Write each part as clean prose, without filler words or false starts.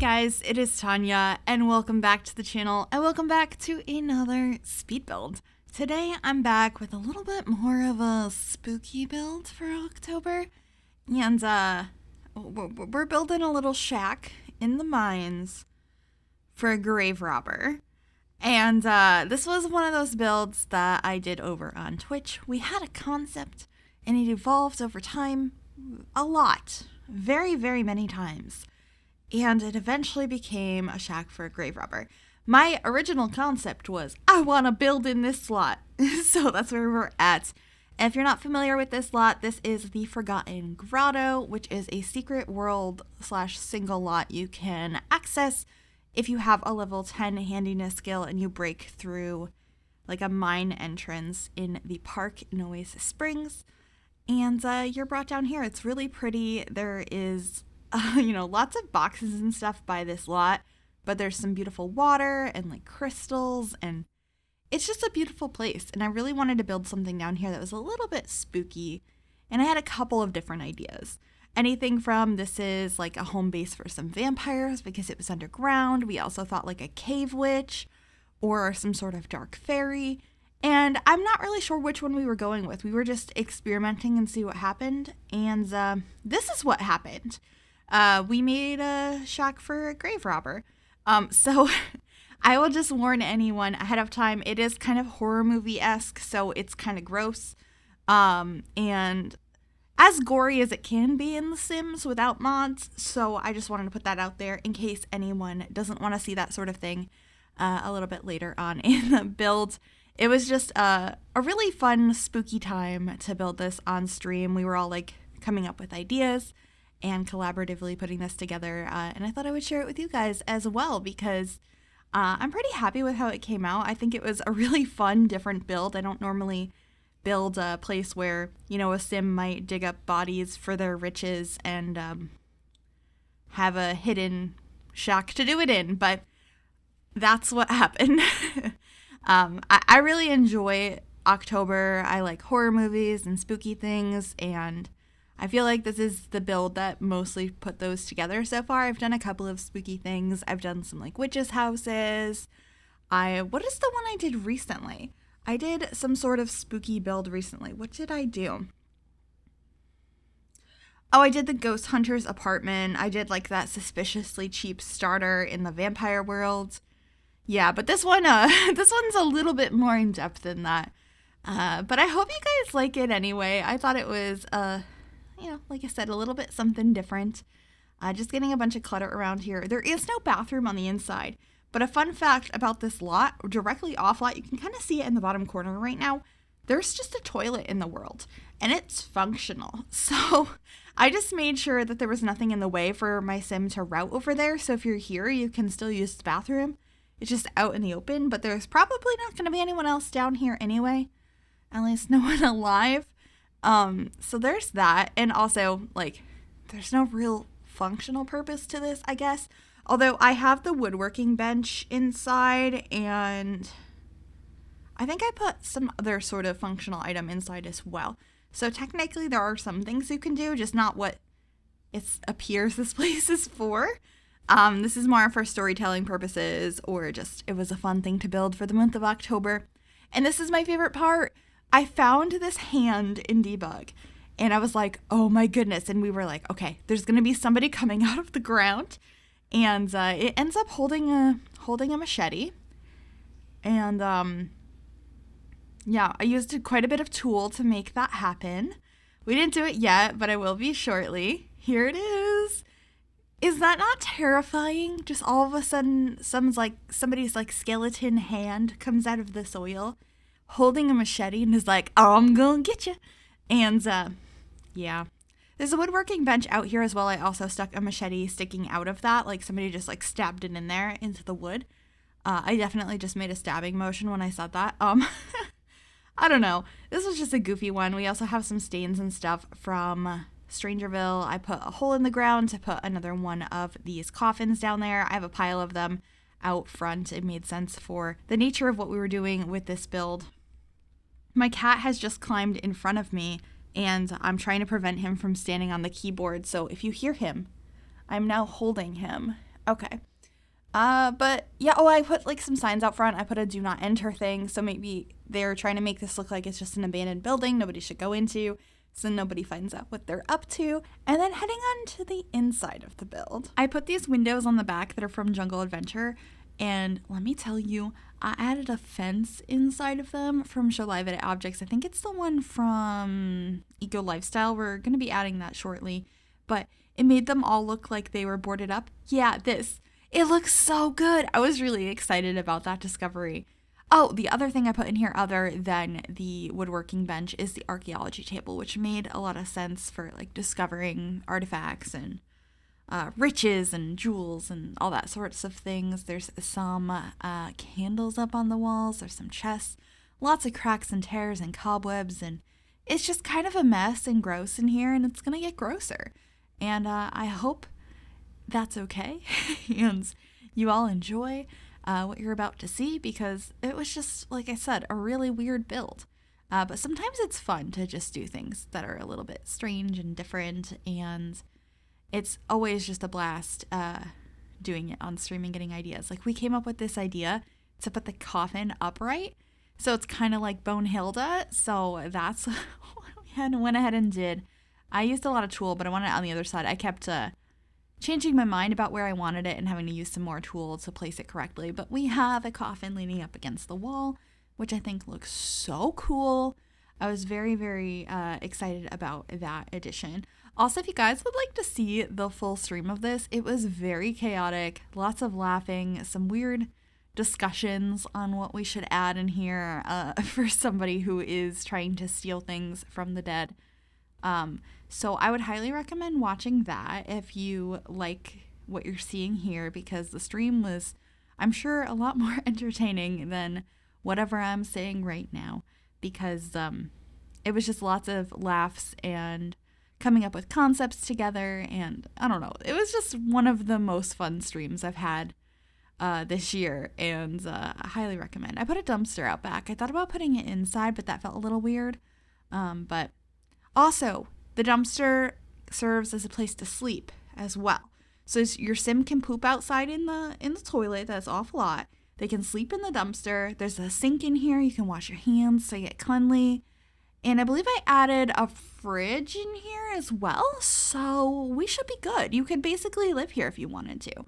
guys, it is Tanya, and welcome back to the channel, and welcome back to another speed build. Today, I'm back with a little bit more of a spooky build for October, and we're building a little shack in the mines for a grave robber. And this was one of those builds that I did over on Twitch. We had a concept, and it evolved over time a lot, very, very many times. And it eventually became a shack for a grave robber. My original concept was, I want to build in this slot. So that's where we're at. And if you're not familiar with this lot, this is the Forgotten Grotto, which is a secret world / single lot you can access if you have a level 10 handiness skill and you break through like a mine entrance in the park in Oasis Springs. And you're brought down here. It's really pretty. There is lots of boxes and stuff by this lot, but there's some beautiful water and like crystals, and it's just a beautiful place. And I really wanted to build something down here that was a little bit spooky, and I had a couple of different ideas. Anything from this is like a home base for some vampires because it was underground. We also thought like a cave witch or some sort of dark fairy. And I'm not really sure which one we were going with. We were just experimenting and see what happened. And this is what happened. We made a shack for a grave robber. So I will just warn anyone ahead of time. It is kind of horror movie-esque, so it's kind of gross. And as gory as it can be in The Sims without mods. So I just wanted to put that out there in case anyone doesn't want to see that sort of thing a little bit later on in the build. It was just a really fun, spooky time to build this on stream. We were all like coming up with ideas and collaboratively putting this together, and I thought I would share it with you guys as well because I'm pretty happy with how it came out. I think it was a really fun, different build. I don't normally build a place where, a sim might dig up bodies for their riches and have a hidden shack to do it in, but that's what happened. I really enjoy October. I like horror movies and spooky things, and I feel like this is the build that mostly put those together so far. I've done a couple of spooky things. I've done some like witches' houses. What is the one I did recently? I did some sort of spooky build recently. What did I do? Oh, I did the ghost hunter's apartment. I did like that suspiciously cheap starter in the vampire world. Yeah, but this one's a little bit more in depth than that. But I hope you guys like it anyway. I thought it was like I said, a little bit something different. Just getting a bunch of clutter around here. There is no bathroom on the inside, but a fun fact about this lot, directly off lot, you can kind of see it in the bottom corner right now. There's just a toilet in the world, and it's functional. So I just made sure that there was nothing in the way for my sim to route over there. So if you're here, you can still use the bathroom. It's just out in the open, but there's probably not going to be anyone else down here anyway. At least no one alive. So there's that. And also, like, there's no real functional purpose to this, I guess. Although I have the woodworking bench inside, and I think I put some other sort of functional item inside as well. So technically there are some things you can do, just not what it appears this place is for. This is more for storytelling purposes, or just it was a fun thing to build for the month of October. And this is my favorite part. I found this hand in debug, and I was like, oh my goodness. And we were like, okay, there's going to be somebody coming out of the ground. And it ends up holding a machete. And yeah, I used quite a bit of tool to make that happen. We didn't do it yet, but I will be shortly. Here it is. Is that not terrifying? Just all of a sudden, somebody's skeleton hand comes out of the soil, holding a machete, and is like, oh, I'm gonna get you. And yeah, there's a woodworking bench out here as well. I also stuck a machete sticking out of that, like somebody just stabbed it in there into the wood. I definitely just made a stabbing motion when I said that. I don't know. This was just a goofy one. We also have some stains and stuff from Strangerville. I put a hole in the ground to put another one of these coffins down there. I have a pile of them out front. It made sense for the nature of what we were doing with this build. My cat has just climbed in front of me, and I'm trying to prevent him from standing on the keyboard. So if you hear him, I'm now holding him Okay. But yeah, I put like some signs out front. I put a do not enter thing. So maybe they're trying to make this look like it's just an abandoned building nobody should go into. So nobody finds out what they're up to. And then heading on to the inside of the build. I put these windows on the back that are from Jungle Adventure. And let me tell you, I added a fence inside of them from Show Live Edit Objects. I think it's the one from Eco Lifestyle. We're going to be adding that shortly. But it made them all look like they were boarded up. Yeah, it looks so good. I was really excited about that discovery. Oh, the other thing I put in here other than the woodworking bench is the archaeology table, which made a lot of sense for like discovering artifacts and riches and jewels and all that sorts of things. There's some candles up on the walls. There's some chests, lots of cracks and tears and cobwebs, and it's just kind of a mess and gross in here, and it's going to get grosser. And I hope that's okay and you all enjoy what you're about to see, because it was just, like I said, a really weird build. But sometimes it's fun to just do things that are a little bit strange and different, and it's always just a blast doing it on stream and getting ideas. Like, we came up with this idea to put the coffin upright, so it's kind of like Bonehilda, so that's what we went ahead and did. I used a lot of tool, but I wanted it on the other side. I kept changing my mind about where I wanted it and having to use some more tool to place it correctly. But we have a coffin leaning up against the wall, which I think looks so cool. I was very, very excited about that addition. Also, if you guys would like to see the full stream of this, it was very chaotic, lots of laughing, some weird discussions on what we should add in here for somebody who is trying to steal things from the dead. So I would highly recommend watching that if you like what you're seeing here, because the stream was, I'm sure, a lot more entertaining than whatever I'm saying right now, because it was just lots of laughs and coming up with concepts together, and I don't know, it was just one of the most fun streams I've had this year, and I highly recommend. I put a dumpster out back. I thought about putting it inside, but that felt a little weird. But also, the dumpster serves as a place to sleep as well. So your sim can poop outside in the toilet. That's an awful lot. They can sleep in the dumpster. There's a sink in here. You can wash your hands so you get cleanly. And I believe I added a fridge in here as well. So we should be good. You could basically live here if you wanted to.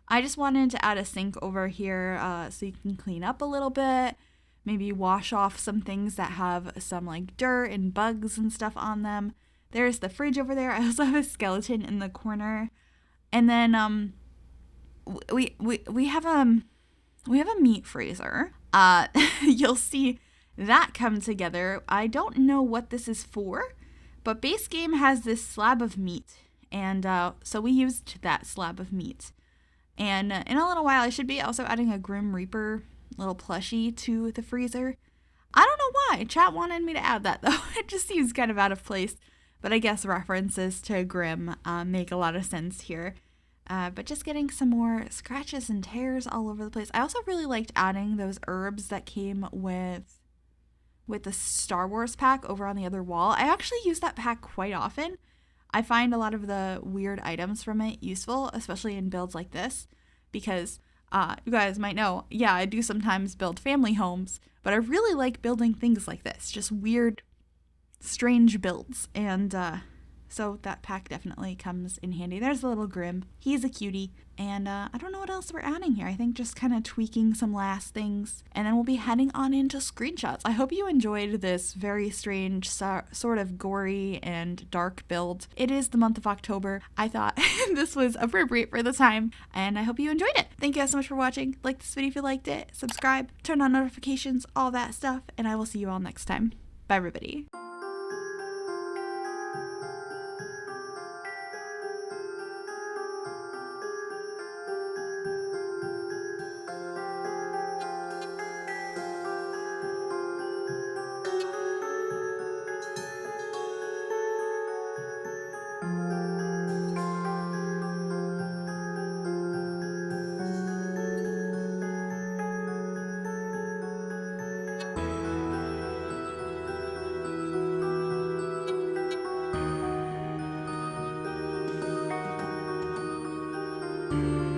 I just wanted to add a sink over here so you can clean up a little bit. Maybe wash off some things that have some like dirt and bugs and stuff on them. There's the fridge over there. I also have a skeleton in the corner. And then we have a meat freezer. You'll see that come together. I don't know what this is for, but base game has this slab of meat, and so we used that slab of meat. And in a little while, I should be also adding a Grim Reaper little plushie to the freezer. I don't know why. Chat wanted me to add that, though. It just seems kind of out of place. But I guess references to Grim make a lot of sense here. But just getting some more scratches and tears all over the place. I also really liked adding those herbs that came with the Star Wars pack over on the other wall. I actually use that pack quite often. I find a lot of the weird items from it useful, especially in builds like this, because you guys might know, yeah, I do sometimes build family homes, but I really like building things like this, just weird, strange builds, and so that pack definitely comes in handy. There's the little Grim. He's a cutie. And I don't know what else we're adding here. I think just kind of tweaking some last things. And then we'll be heading on into screenshots. I hope you enjoyed this very strange, sort of gory and dark build. It is the month of October. I thought this was appropriate for the time. And I hope you enjoyed it. Thank you guys so much for watching. Like this video if you liked it. Subscribe, turn on notifications, all that stuff. And I will see you all next time. Bye, everybody. Thank you.